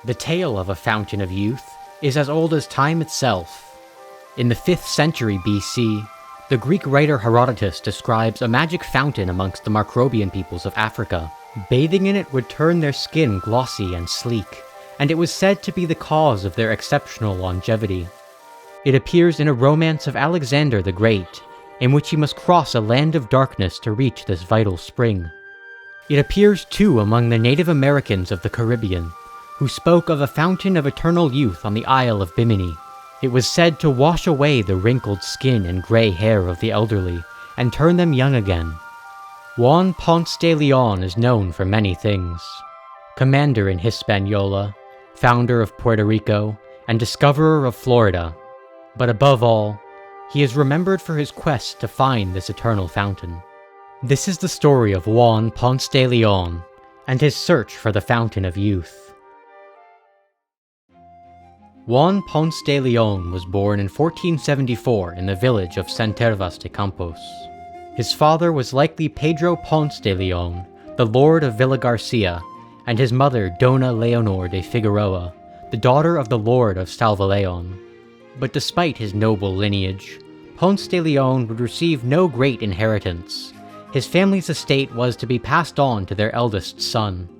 The tale of a fountain of youth is as old as time itself. In the 5th century BC, the Greek writer Herodotus describes a magic fountain amongst the Macrobian peoples of Africa. Bathing in it would turn their skin glossy and sleek, and it was said to be the cause of their exceptional longevity. It appears in a romance of Alexander the Great, in which he must cross a land of darkness to reach this vital spring. It appears too among the Native Americans of the Caribbean, who spoke of a fountain of eternal youth on the Isle of Bimini. It was said to wash away the wrinkled skin and gray hair of the elderly, and turn them young again. Juan Ponce De León is known for many things. Commander in Hispaniola, founder of Puerto Rico, and discoverer of Florida. But above all, he is remembered for his quest to find this eternal fountain. This is the story of Juan Ponce De León, and his search for the Fountain of Youth. Juan Ponce de León was born in 1474 in the village of Santervas de Campos. His father was likely Pedro Ponce de León, the Lord of Villa Garcia, and his mother Dona Leonor de Figueroa, the daughter of the Lord of Salvaleon. But despite his noble lineage, Ponce de León would receive no great inheritance. His family's estate was to be passed on to their eldest son.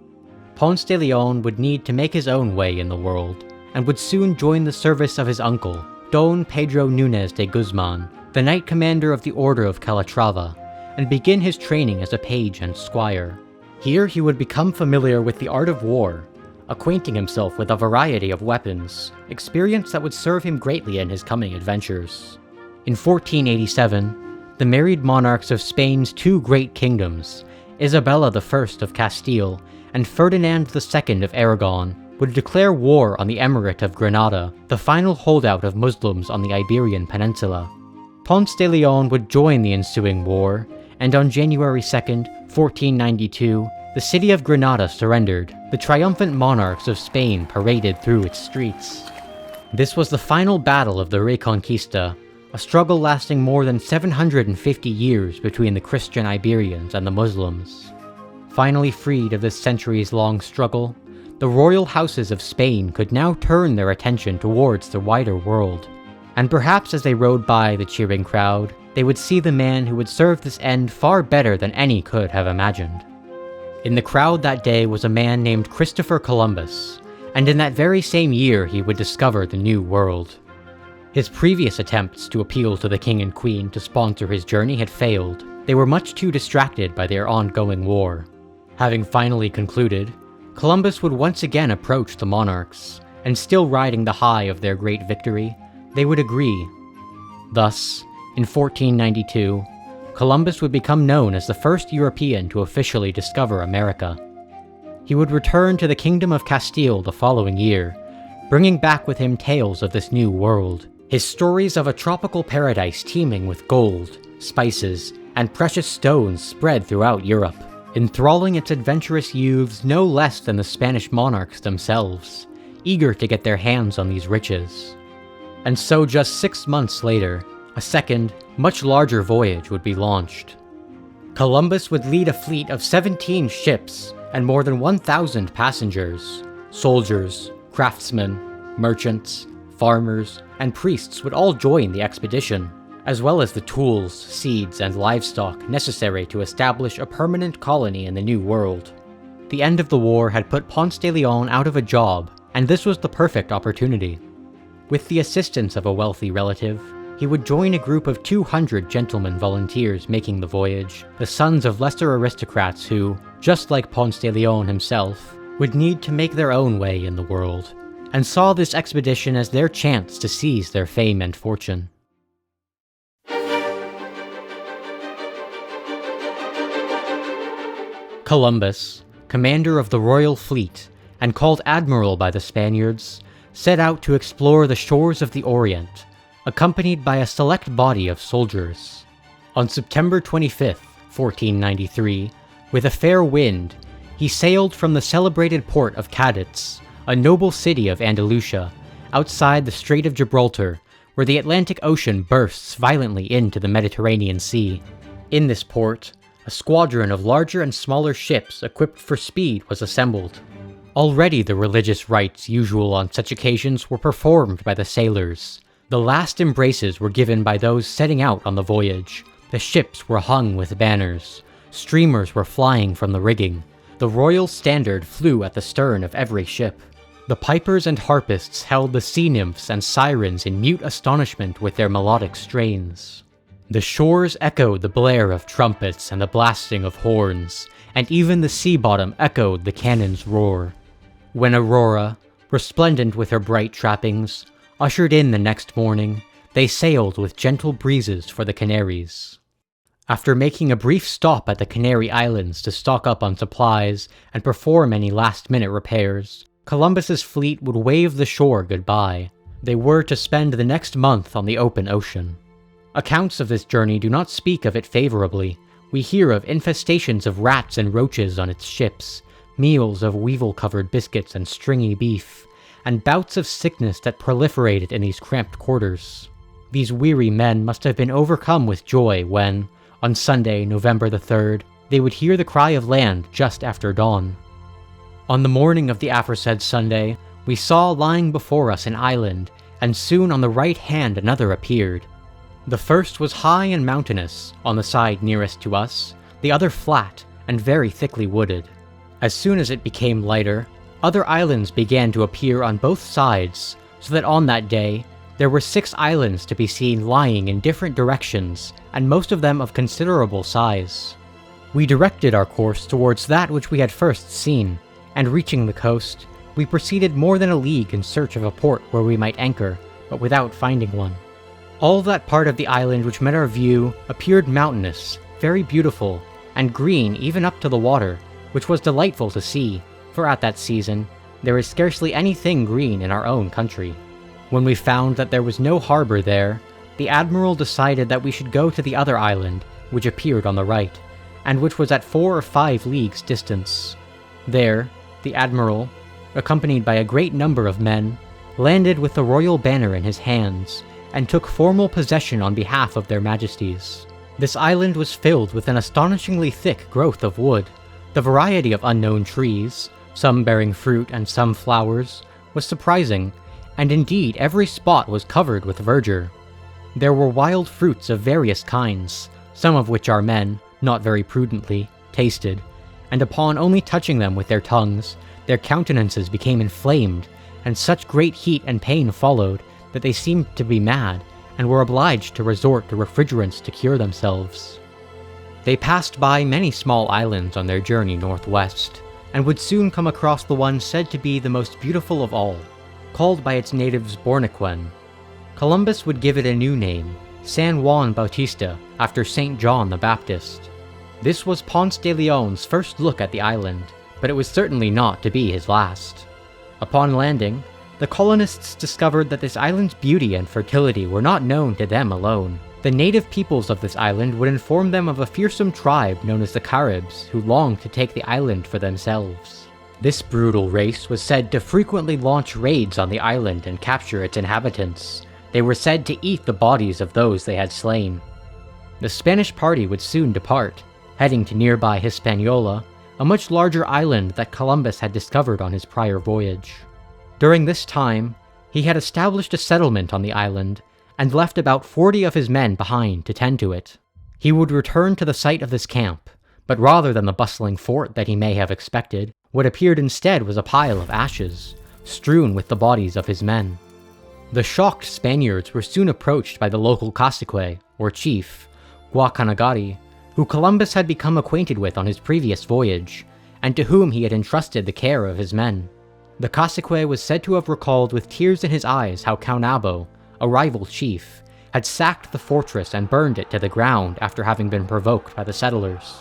Ponce de León would need to make his own way in the world, and would soon join the service of his uncle, Don Pedro Núñez de Guzmán, the knight commander of the Order of Calatrava, and begin his training as a page and squire. Here he would become familiar with the art of war, acquainting himself with a variety of weapons, experience that would serve him greatly in his coming adventures. In 1487, the married monarchs of Spain's two great kingdoms, Isabella I of Castile and Ferdinand II of Aragon, would declare war on the Emirate of Granada, the final holdout of Muslims on the Iberian Peninsula. Ponce de León would join the ensuing war, and on January 2, 1492, the city of Granada surrendered. The triumphant monarchs of Spain paraded through its streets. This was the final battle of the Reconquista, a struggle lasting more than 750 years between the Christian Iberians and the Muslims. Finally freed of this centuries-long struggle, the royal houses of Spain could now turn their attention towards the wider world, and perhaps as they rode by the cheering crowd, they would see the man who would serve this end far better than any could have imagined. In the crowd that day was a man named Christopher Columbus, and in that very same year he would discover the New World. His previous attempts to appeal to the king and queen to sponsor his journey had failed. They were much too distracted by their ongoing war. Having finally concluded, Columbus would once again approach the monarchs, and still riding the high of their great victory, they would agree. Thus, in 1492, Columbus would become known as the first European to officially discover America. He would return to the Kingdom of Castile the following year, bringing back with him tales of this new world. His stories of a tropical paradise teeming with gold, spices, and precious stones spread throughout Europe, enthralling its adventurous youths no less than the Spanish monarchs themselves, eager to get their hands on these riches. And so just 6 months later, a second, much larger voyage would be launched. Columbus would lead a fleet of 17 ships and more than 1,000 passengers. Soldiers, craftsmen, merchants, farmers, and priests would all join the expedition, as well as the tools, seeds, and livestock necessary to establish a permanent colony in the New World. The end of the war had put Ponce de León out of a job, and this was the perfect opportunity. With the assistance of a wealthy relative, he would join a group of 200 gentlemen volunteers making the voyage, the sons of lesser aristocrats who, just like Ponce de León himself, would need to make their own way in the world, and saw this expedition as their chance to seize their fame and fortune. Columbus, commander of the royal fleet, and called admiral by the Spaniards, set out to explore the shores of the Orient, accompanied by a select body of soldiers. On September 25, 1493, with a fair wind, he sailed from the celebrated port of Cadiz, a noble city of Andalusia, outside the Strait of Gibraltar, where the Atlantic Ocean bursts violently into the Mediterranean Sea. In this port, a squadron of larger and smaller ships equipped for speed was assembled. Already the religious rites usual on such occasions were performed by the sailors. The last embraces were given by those setting out on the voyage. The ships were hung with banners. Streamers were flying from the rigging. The royal standard flew at the stern of every ship. The pipers and harpists held the sea nymphs and sirens in mute astonishment with their melodic strains. The shores echoed the blare of trumpets and the blasting of horns, and even the sea bottom echoed the cannon's roar. When Aurora, resplendent with her bright trappings, ushered in the next morning, they sailed with gentle breezes for the Canaries. After making a brief stop at the Canary Islands to stock up on supplies and perform any last-minute repairs, Columbus's fleet would wave the shore goodbye. They were to spend the next month on the open ocean. Accounts of this journey do not speak of it favorably. We hear of infestations of rats and roaches on its ships, meals of weevil-covered biscuits and stringy beef, and bouts of sickness that proliferated in these cramped quarters. These weary men must have been overcome with joy when, on Sunday, November the 3rd, they would hear the cry of land just after dawn. On the morning of the aforesaid Sunday, we saw lying before us an island, and soon on the right hand another appeared. The first was high and mountainous, on the side nearest to us, the other flat and very thickly wooded. As soon as it became lighter, other islands began to appear on both sides, so that on that day, there were 6 islands to be seen lying in different directions, and most of them of considerable size. We directed our course towards that which we had first seen, and reaching the coast, we proceeded more than a league in search of a port where we might anchor, but without finding one. All that part of the island which met our view appeared mountainous, very beautiful, and green even up to the water, which was delightful to see, for at that season, there is scarcely anything green in our own country. When we found that there was no harbor there, the admiral decided that we should go to the other island, which appeared on the right, and which was at 4 or 5 leagues distance. There, the admiral, accompanied by a great number of men, landed with the royal banner in his hands, and took formal possession on behalf of their majesties. This island was filled with an astonishingly thick growth of wood. The variety of unknown trees, some bearing fruit and some flowers, was surprising, and indeed every spot was covered with verdure. There were wild fruits of various kinds, some of which our men, not very prudently, tasted, and upon only touching them with their tongues, their countenances became inflamed, and such great heat and pain followed that they seemed to be mad, and were obliged to resort to refrigerants to cure themselves. They passed by many small islands on their journey northwest, and would soon come across the one said to be the most beautiful of all, called by its natives Bourne. Columbus would give it a new name, San Juan Bautista, after St. John the Baptist. This was Ponce de Leon's first look at the island, but it was certainly not to be his last. Upon landing, the colonists discovered that this island's beauty and fertility were not known to them alone. The native peoples of this island would inform them of a fearsome tribe known as the Caribs, who longed to take the island for themselves. This brutal race was said to frequently launch raids on the island and capture its inhabitants. They were said to eat the bodies of those they had slain. The Spanish party would soon depart, heading to nearby Hispanola, a much larger island that Columbus had discovered on his prior voyage. During this time, he had established a settlement on the island, and left about 40 of his men behind to tend to it. He would return to the site of this camp, but rather than the bustling fort that he may have expected, what appeared instead was a pile of ashes, strewn with the bodies of his men. The shocked Spaniards were soon approached by the local cacique, or chief, Guacanagari, who Columbus had become acquainted with on his previous voyage, and to whom he had entrusted the care of his men. The cacique was said to have recalled with tears in his eyes how Caunabo, a rival chief, had sacked the fortress and burned it to the ground after having been provoked by the settlers.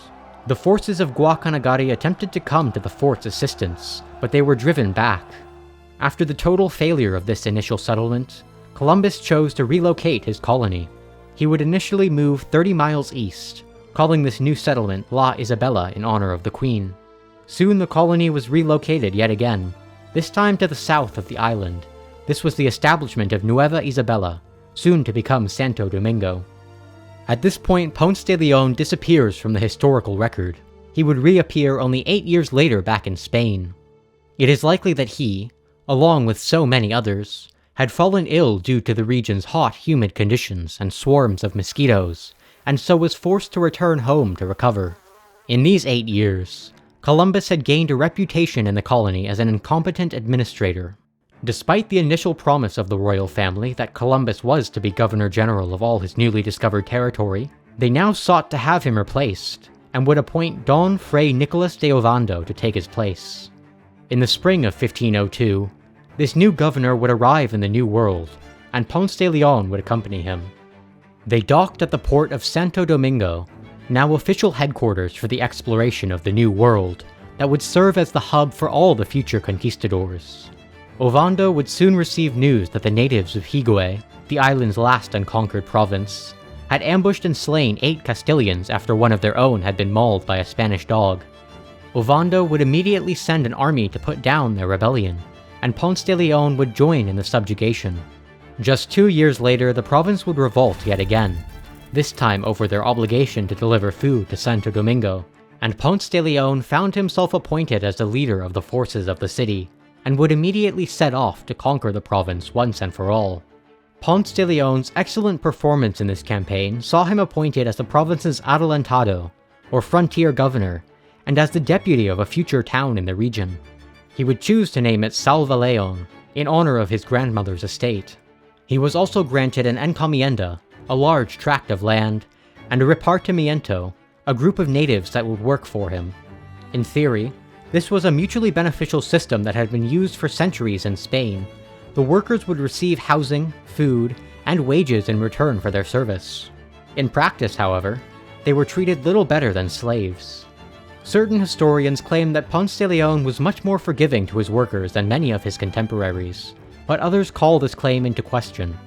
The forces of Guacanagari attempted to come to the fort's assistance, but they were driven back. After the total failure of this initial settlement, Columbus chose to relocate his colony. He would initially move 30 miles east, calling this new settlement La Isabela in honor of the Queen. Soon the colony was relocated yet again, this time to the south of the island. This was the establishment of Nueva Isabela, soon to become Santo Domingo. At this point, Ponce de León disappears from the historical record. He would reappear only 8 years later back in Spain. It is likely that he, along with so many others, had fallen ill due to the region's hot, humid conditions and swarms of mosquitoes, and so was forced to return home to recover. In these 8 years, Columbus had gained a reputation in the colony as an incompetent administrator. Despite the initial promise of the royal family that Columbus was to be governor-general of all his newly discovered territory, they now sought to have him replaced, and would appoint Don Fray Nicolas de Ovando to take his place. In the spring of 1502, this new governor would arrive in the New World, and Ponce de León would accompany him. They docked at the port of Santo Domingo, now official headquarters for the exploration of the New World, that would serve as the hub for all the future conquistadors. Ovando would soon receive news that the natives of Higüey, the island's last unconquered province, had ambushed and slain 8 Castilians after one of their own had been mauled by a Spanish dog. Ovando would immediately send an army to put down their rebellion, and Ponce de León would join in the subjugation. Just 2 years later, the province would revolt yet again, this time over their obligation to deliver food to Santo Domingo, and Ponce de León found himself appointed as the leader of the forces of the city, and would immediately set off to conquer the province once and for all. Ponce de León's excellent performance in this campaign saw him appointed as the province's adelantado, or frontier governor, and as the deputy of a future town in the region. He would choose to name it Salva León, in honor of his grandmother's estate. He was also granted an encomienda, a large tract of land, and a repartimiento, a group of natives that would work for him. In theory, this was a mutually beneficial system that had been used for centuries in Spain. The workers would receive housing, food, and wages in return for their service. In practice, however, they were treated little better than slaves. Certain historians claim that Ponce de León was much more forgiving to his workers than many of his contemporaries, but others call this claim into question.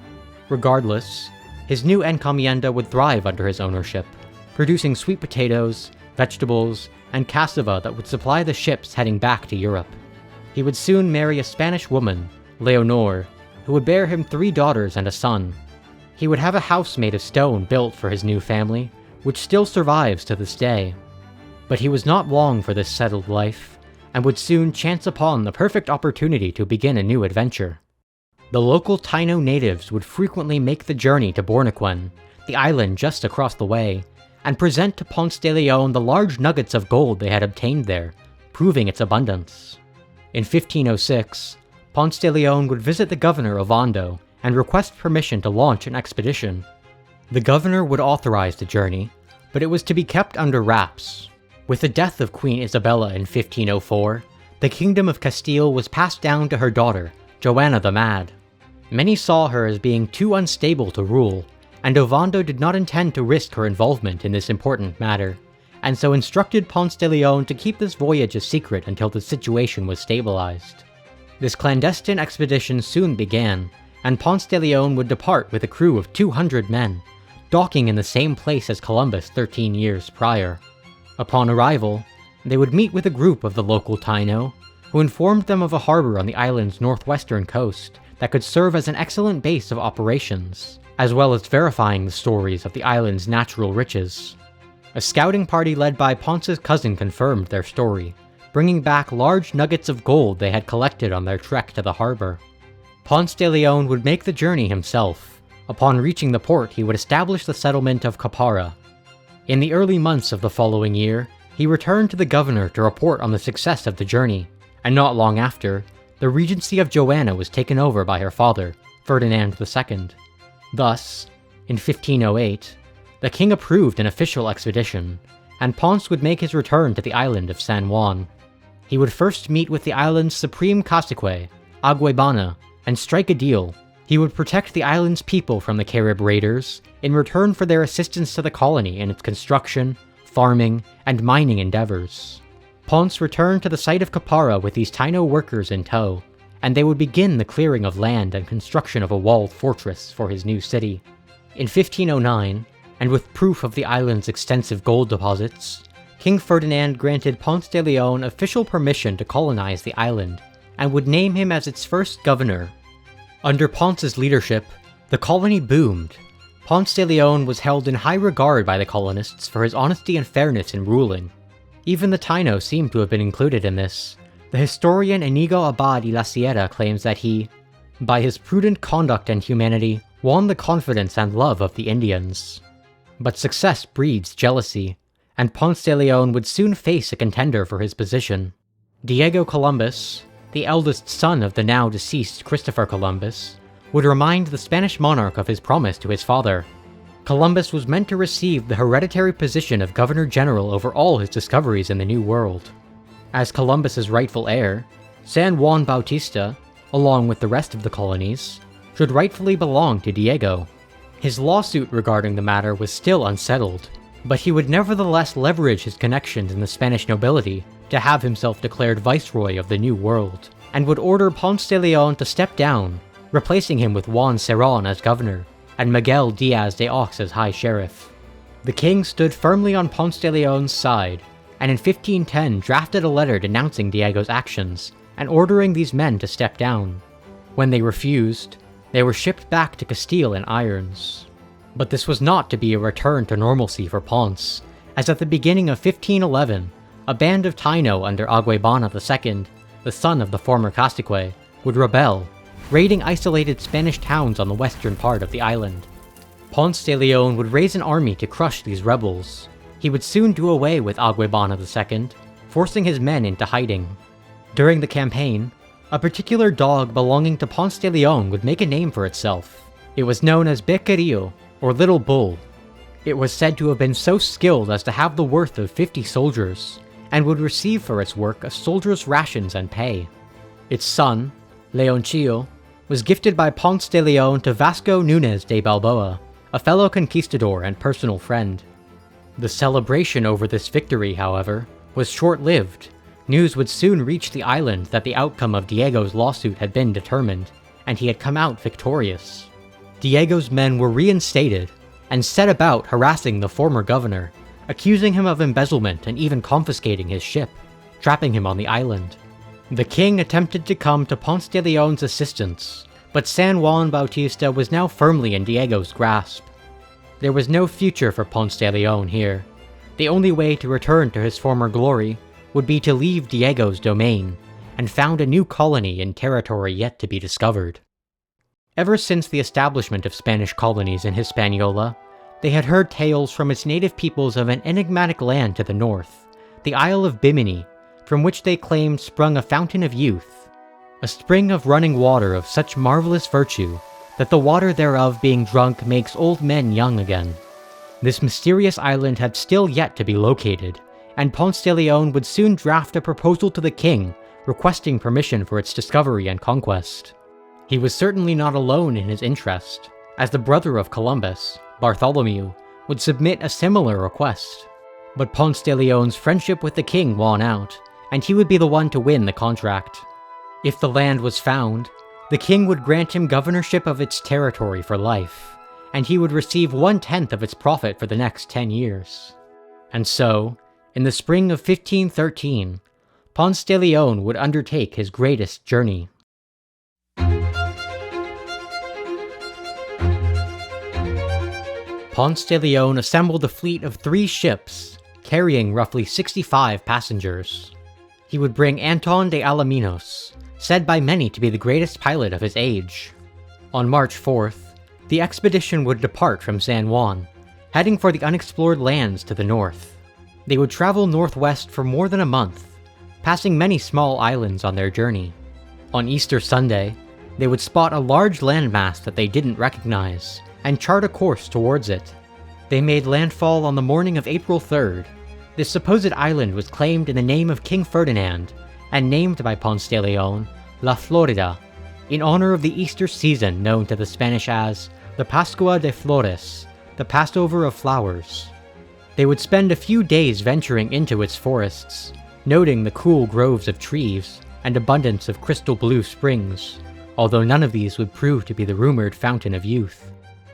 Regardless, his new encomienda would thrive under his ownership, producing sweet potatoes, vegetables, and cassava that would supply the ships heading back to Europe. He would soon marry a Spanish woman, Leonor, who would bear him 3 daughters and a son. He would have a house made of stone built for his new family, which still survives to this day. But he was not long for this settled life, and would soon chance upon the perfect opportunity to begin a new adventure. The local Taino natives would frequently make the journey to Bourne, the island just across the way, and present to Ponce de León the large nuggets of gold they had obtained there, proving its abundance. In 1506, Ponce de León would visit the governor Ovando and request permission to launch an expedition. The governor would authorize the journey, but it was to be kept under wraps. With the death of Queen Isabella in 1504, the Kingdom of Castile was passed down to her daughter, Joanna the Mad. Many saw her as being too unstable to rule, and Ovando did not intend to risk her involvement in this important matter, and so instructed Ponce de León to keep this voyage a secret until the situation was stabilized. This clandestine expedition soon began, and Ponce de León would depart with a crew of 200 men, docking in the same place as Columbus 13 years prior. Upon arrival, they would meet with a group of the local Taino, who informed them of a harbor on the island's northwestern coast that could serve as an excellent base of operations, as well as verifying the stories of the island's natural riches. A scouting party led by Ponce's cousin confirmed their story, bringing back large nuggets of gold they had collected on their trek to the harbor. Ponce de León would make the journey himself. Upon reaching the port, he would establish the settlement of Capara. In the early months of the following year, he returned to the governor to report on the success of the journey, and not long after, the regency of Joanna was taken over by her father, Ferdinand II. Thus, in 1508, the king approved an official expedition, and Ponce would make his return to the island of San Juan. He would first meet with the island's supreme cacique, Aguebana, and strike a deal. He would protect the island's people from the Carib raiders in return for their assistance to the colony in its construction, farming, and mining endeavors. Ponce returned to the site of Capara with these Taino workers in tow, and they would begin the clearing of land and construction of a walled fortress for his new city. In 1509, and with proof of the island's extensive gold deposits, King Ferdinand granted Ponce de León official permission to colonize the island, and would name him as its first governor. Under Ponce's leadership, the colony boomed. Ponce de León was held in high regard by the colonists for his honesty and fairness in ruling. Even the Taino seemed to have been included in this, The historian Inigo Abad y la Sierra claims that he, by his prudent conduct and humanity, won the confidence and love of the Indians. But success breeds jealousy, and Ponce de León would soon face a contender for his position. Diego Columbus, the eldest son of the now deceased Christopher Columbus, would remind the Spanish monarch of his promise to his father. Columbus was meant to receive the hereditary position of Governor-General over all his discoveries in the New World. As Columbus's rightful heir, San Juan Bautista, along with the rest of the colonies, should rightfully belong to Diego. His lawsuit regarding the matter was still unsettled, but he would nevertheless leverage his connections in the Spanish nobility to have himself declared Viceroy of the New World, and would order Ponce de León to step down, replacing him with Juan Cerón as governor, and Miguel Diaz de Ox as High Sheriff. The king stood firmly on Ponce de León's side, and in 1510 drafted a letter denouncing Diego's actions, and ordering these men to step down. When they refused, they were shipped back to Castile in irons. But this was not to be a return to normalcy for Ponce, as at the beginning of 1511, a band of Taino under Aguebana II, the son of the former cacique, would rebel, raiding isolated Spanish towns on the western part of the island. Ponce de León would raise an army to crush these rebels. He would soon do away with Aguebana II, forcing his men into hiding. During the campaign, a particular dog belonging to Ponce de León would make a name for itself. It was known as Becarillo, or Little Bull. It was said to have been so skilled as to have the worth of 50 soldiers, and would receive for its work a soldier's rations and pay. Its son, Leoncio, was gifted by Ponce de León to Vasco Núñez de Balboa, a fellow conquistador and personal friend. The celebration over this victory, however, was short-lived. News would soon reach the island that the outcome of Diego's lawsuit had been determined, and he had come out victorious. Diego's men were reinstated, and set about harassing the former governor, accusing him of embezzlement and even confiscating his ship, trapping him on the island. The king attempted to come to Ponce de León's assistance, but San Juan Bautista was now firmly in Diego's grasp. There was no future for Ponce de León here. The only way to return to his former glory would be to leave Diego's domain, and found a new colony in territory yet to be discovered. Ever since the establishment of Spanish colonies in Hispaniola, they had heard tales from its native peoples of an enigmatic land to the north, the Isle of Bimini, from which they claimed sprung a fountain of youth, a spring of running water of such marvelous virtue that the water thereof being drunk makes old men young again. This mysterious island had still yet to be located, and Ponce de León would soon draft a proposal to the king requesting permission for its discovery and conquest. He was certainly not alone in his interest, as the brother of Columbus, Bartholomew, would submit a similar request. But Ponce de León's friendship with the king won out, and he would be the one to win the contract. If the land was found, the king would grant him governorship of its territory for life, and he would receive 1/10 of its profit for the next 10 years. And so, in the spring of 1513, Ponce de León would undertake his greatest journey. Ponce de León assembled a fleet of 3 ships, carrying roughly 65 passengers. He would bring Anton de Alaminos, said by many to be the greatest pilot of his age. On March 4th, the expedition would depart from San Juan, heading for the unexplored lands to the north. They would travel northwest for more than a month, passing many small islands on their journey. On Easter Sunday, they would spot a large landmass that they didn't recognize, and chart a course towards it. They made landfall on the morning of April 3rd. This supposed island was claimed in the name of King Ferdinand, and named by Ponce de León, La Florida, in honor of the Easter season known to the Spanish as the Pascua de Flores, the Passover of Flowers. They would spend a few days venturing into its forests, noting the cool groves of trees and abundance of crystal blue springs, although none of these would prove to be the rumored fountain of youth.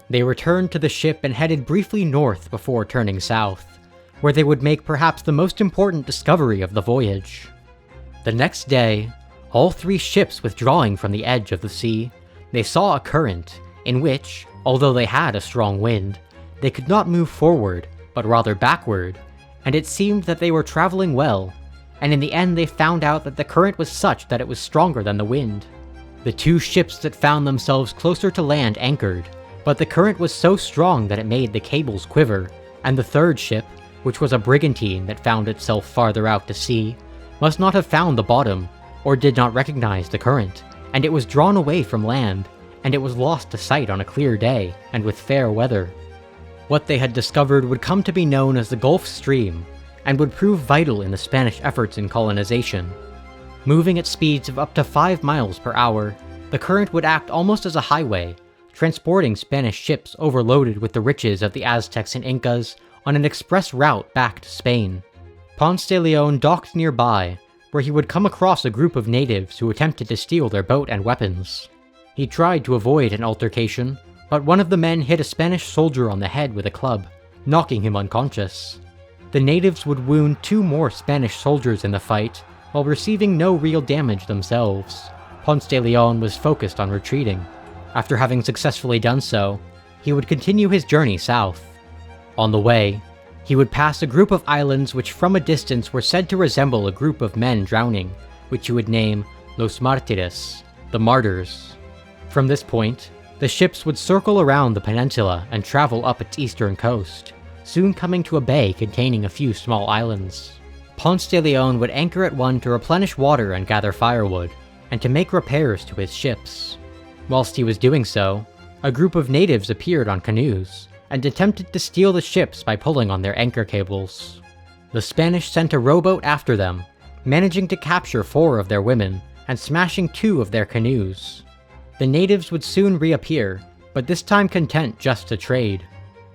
They returned to the ship and headed briefly north before turning south, where they would make perhaps the most important discovery of the voyage. The next day, all 3 ships withdrawing from the edge of the sea, they saw a current in which, although they had a strong wind, they could not move forward, but rather backward, and it seemed that they were traveling well, and in the end they found out that the current was such that it was stronger than the wind. The two ships that found themselves closer to land anchored, but the current was so strong that it made the cables quiver, and the third ship, which was a brigantine that found itself farther out to sea, must not have found the bottom, or did not recognize the current, and it was drawn away from land, and it was lost to sight on a clear day, and with fair weather. What they had discovered would come to be known as the Gulf Stream, and would prove vital in the Spanish efforts in colonization. Moving at speeds of up to 5 miles per hour, the current would act almost as a highway, transporting Spanish ships overloaded with the riches of the Aztecs and Incas on an express route back to Spain. Ponce de León docked nearby, where he would come across a group of natives who attempted to steal their boat and weapons. He tried to avoid an altercation, but one of the men hit a Spanish soldier on the head with a club, knocking him unconscious. The natives would wound 2 more Spanish soldiers in the fight, while receiving no real damage themselves. Ponce de León was focused on retreating. After having successfully done so, he would continue his journey south. On the way, he would pass a group of islands which from a distance were said to resemble a group of men drowning, which he would name Los Mártires, the Martyrs. From this point, the ships would circle around the peninsula and travel up its eastern coast, soon coming to a bay containing a few small islands. Ponce de León would anchor at one to replenish water and gather firewood, and to make repairs to his ships. Whilst he was doing so, a group of natives appeared on canoes, and attempted to steal the ships by pulling on their anchor cables. The Spanish sent a rowboat after them, managing to capture 4 of their women, and smashing 2 of their canoes. The natives would soon reappear, but this time content just to trade.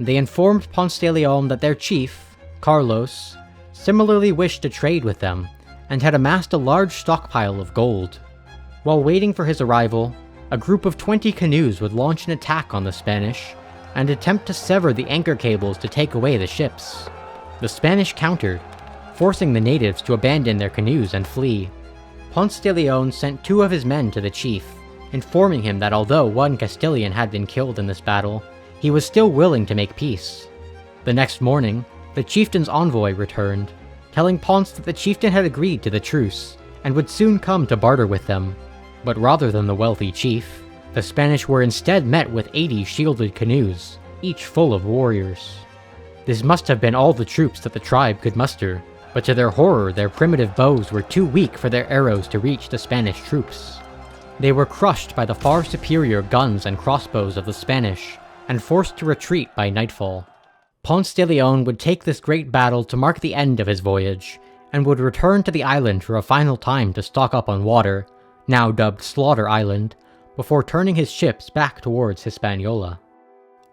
They informed Ponce de León that their chief, Carlos, similarly wished to trade with them, and had amassed a large stockpile of gold. While waiting for his arrival, a group of 20 canoes would launch an attack on the Spanish, and attempt to sever the anchor cables to take away the ships. The Spanish countered, forcing the natives to abandon their canoes and flee. Ponce de León sent 2 of his men to the chief, informing him that although 1 Castilian had been killed in this battle, he was still willing to make peace. The next morning, the chieftain's envoy returned, telling Ponce that the chieftain had agreed to the truce, and would soon come to barter with them. But rather than the wealthy chief, the Spanish were instead met with 80 shielded canoes, each full of warriors. This must have been all the troops that the tribe could muster, but to their horror their primitive bows were too weak for their arrows to reach the Spanish troops. They were crushed by the far superior guns and crossbows of the Spanish, and forced to retreat by nightfall. Ponce de León would take this great battle to mark the end of his voyage, and would return to the island for a final time to stock up on water, now dubbed Slaughter Island, before turning his ships back towards Hispanola.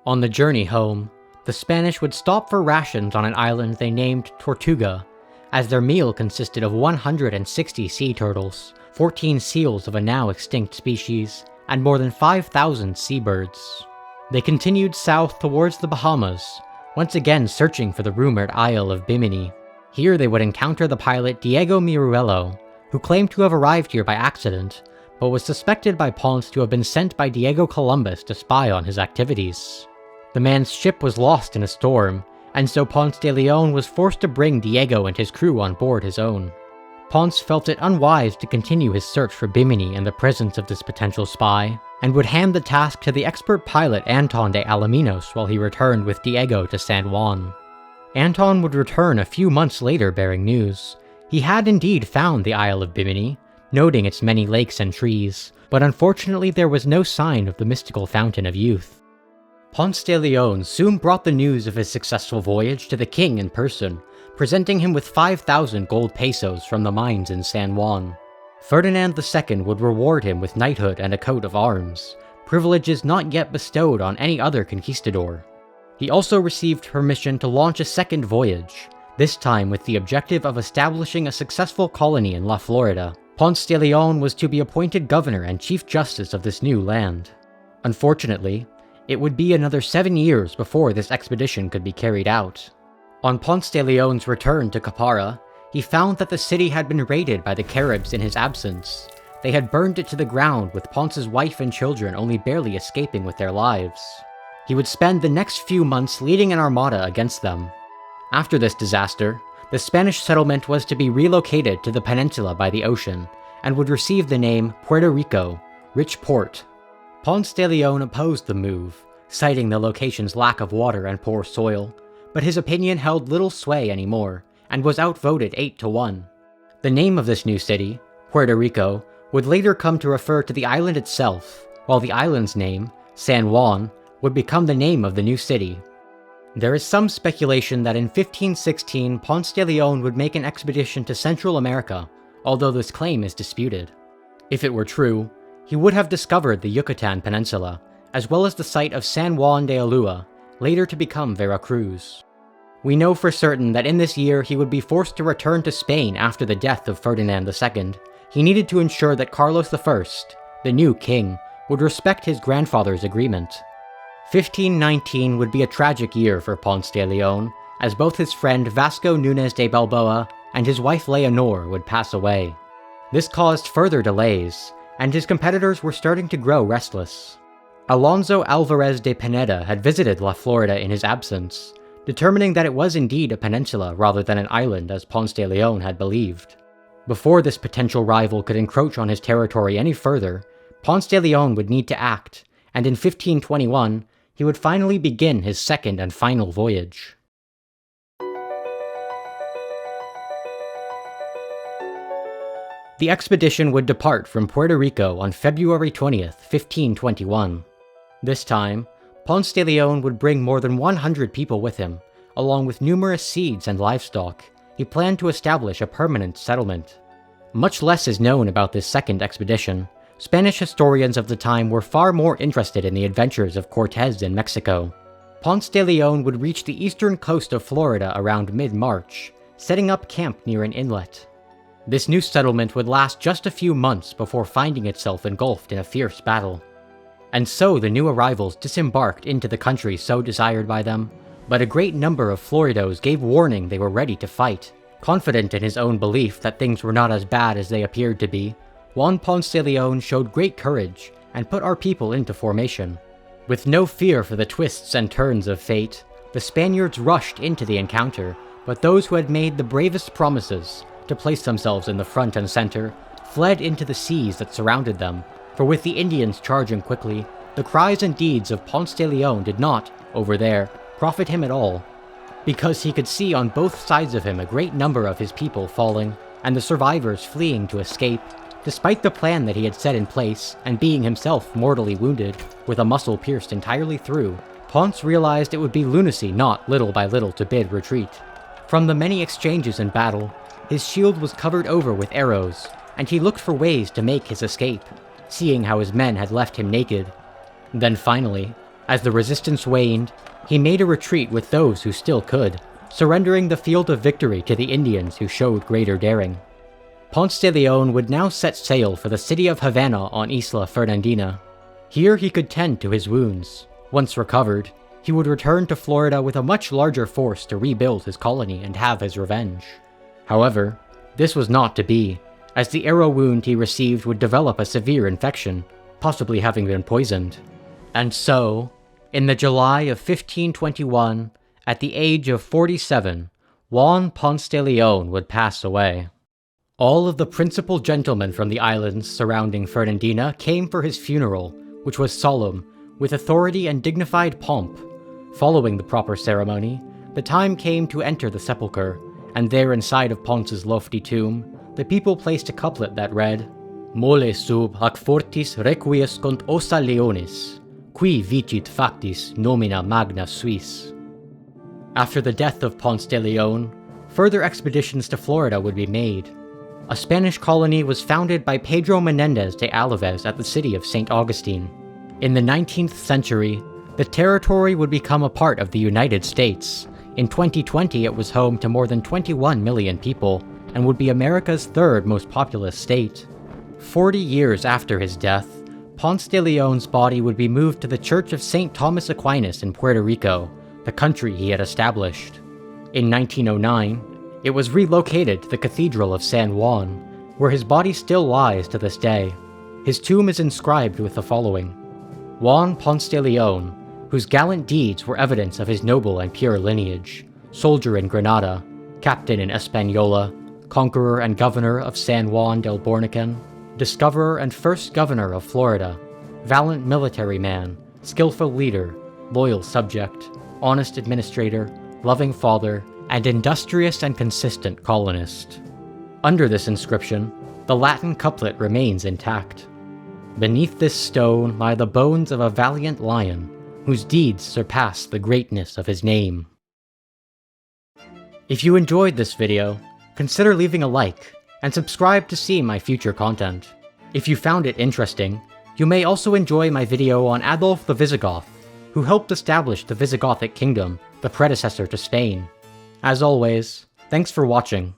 On the journey home, the Spanish would stop for rations on an island they named Tortuga, as their meal consisted of 160 sea turtles, 14 seals of a now extinct species, and more than 5,000 seabirds. They continued south towards the Bahamas, once again searching for the rumored Isle of Bimini. Here they would encounter the pilot Diego Miruelo, who claimed to have arrived here by accident, but was suspected by Ponce to have been sent by Diego Columbus to spy on his activities. The man's ship was lost in a storm, and so Ponce de León was forced to bring Diego and his crew on board his own. Ponce felt it unwise to continue his search for Bimini in the presence of this potential spy, and would hand the task to the expert pilot Anton de Alaminos while he returned with Diego to San Juan. Anton would return a few months later bearing news. He had indeed found the Isle of Bimini, noting its many lakes and trees, but unfortunately there was no sign of the mystical Fountain of Youth. Ponce de León soon brought the news of his successful voyage to the king in person, presenting him with 5,000 gold pesos from the mines in San Juan. Ferdinand II would reward him with knighthood and a coat of arms, privileges not yet bestowed on any other conquistador. He also received permission to launch a second voyage, this time with the objective of establishing a successful colony in La Florida. Ponce de León was to be appointed governor and chief justice of this new land. Unfortunately, it would be another 7 years before this expedition could be carried out. On Ponce de León's return to Capara, he found that the city had been raided by the Caribs in his absence. They had burned it to the ground, with Ponce's wife and children only barely escaping with their lives. He would spend the next few months leading an armada against them. After this disaster, the Spanish settlement was to be relocated to the peninsula by the ocean, and would receive the name Puerto Rico, Rich Port. Ponce de León opposed the move, citing the location's lack of water and poor soil, but his opinion held little sway anymore, and was outvoted 8-1. The name of this new city, Puerto Rico, would later come to refer to the island itself, while the island's name, San Juan, would become the name of the new city. There is some speculation that in 1516 Ponce de León would make an expedition to Central America, although this claim is disputed. If it were true, he would have discovered the Yucatan Peninsula, as well as the site of San Juan de Ulúa, later to become Veracruz. We know for certain that in this year he would be forced to return to Spain after the death of Ferdinand II. He needed to ensure that Carlos I, the new king, would respect his grandfather's agreement. 1519 would be a tragic year for Ponce de León, as both his friend Vasco Núñez de Balboa and his wife Leonor would pass away. This caused further delays, and his competitors were starting to grow restless. Alonso Alvarez de Pineda had visited La Florida in his absence, determining that it was indeed a peninsula rather than an island as Ponce de León had believed. Before this potential rival could encroach on his territory any further, Ponce de León would need to act, and in 1521, he would finally begin his second and final voyage. The expedition would depart from Puerto Rico on February 20th, 1521. This time, Ponce de León would bring more than 100 people with him, along with numerous seeds and livestock. He planned to establish a permanent settlement. Much less is known about this second expedition. Spanish historians of the time were far more interested in the adventures of Cortés in Mexico. Ponce de León would reach the eastern coast of Florida around mid-March, setting up camp near an inlet. This new settlement would last just a few months before finding itself engulfed in a fierce battle. And so the new arrivals disembarked into the country so desired by them, but a great number of Floridos gave warning they were ready to fight. Confident in his own belief that things were not as bad as they appeared to be, Juan Ponce de León showed great courage and put our people into formation. With no fear for the twists and turns of fate, the Spaniards rushed into the encounter, but those who had made the bravest promises to place themselves in the front and center fled into the seas that surrounded them, for with the Indians charging quickly, the cries and deeds of Ponce de León did not, over there, profit him at all, because he could see on both sides of him a great number of his people falling, and the survivors fleeing to escape. Despite the plan that he had set in place, and being himself mortally wounded, with a muscle pierced entirely through, Ponce realized it would be lunacy not little by little to bid retreat. From the many exchanges in battle, his shield was covered over with arrows, and he looked for ways to make his escape, seeing how his men had left him naked. Then finally, as the resistance waned, he made a retreat with those who still could, surrendering the field of victory to the Indians who showed greater daring. Ponce de León would now set sail for the city of Havana on Isla Fernandina. Here he could tend to his wounds. Once recovered, he would return to Florida with a much larger force to rebuild his colony and have his revenge. However, this was not to be, as the arrow wound he received would develop a severe infection, possibly having been poisoned. And so, in the July of 1521, at the age of 47, Juan Ponce de León would pass away. All of the principal gentlemen from the islands surrounding Fernandina came for his funeral, which was solemn, with authority and dignified pomp. Following the proper ceremony, the time came to enter the sepulchre, and there inside of Ponce's lofty tomb, the people placed a couplet that read, Mole sub hac fortis requiescunt ossa leonis, qui vicit factis nomina magna suis. After the death of Ponce de León, further expeditions to Florida would be made. A Spanish colony was founded by Pedro Menendez de Alaves at the city of St. Augustine. In the 19th century, the territory would become a part of the United States. In 2020, it was home to more than 21 million people, and would be America's third most populous state. 40 years after his death, Ponce de León's body would be moved to the Church of St. Thomas Aquinas in Puerto Rico, the country he had established. In 1909, it was relocated to the Cathedral of San Juan, where his body still lies to this day. His tomb is inscribed with the following: Juan Ponce de León, whose gallant deeds were evidence of his noble and pure lineage, soldier in Granada, captain in Hispanola, conqueror and governor of San Juan del Bornican, discoverer and first governor of Florida, valiant military man, skillful leader, loyal subject, honest administrator, loving father, and industrious and consistent colonist. Under this inscription, the Latin couplet remains intact. Beneath this stone lie the bones of a valiant lion, whose deeds surpass the greatness of his name. If you enjoyed this video, consider leaving a like, and subscribe to see my future content. If you found it interesting, you may also enjoy my video on Adolf the Visigoth, who helped establish the Visigothic kingdom, the predecessor to Spain. As always, thanks for watching.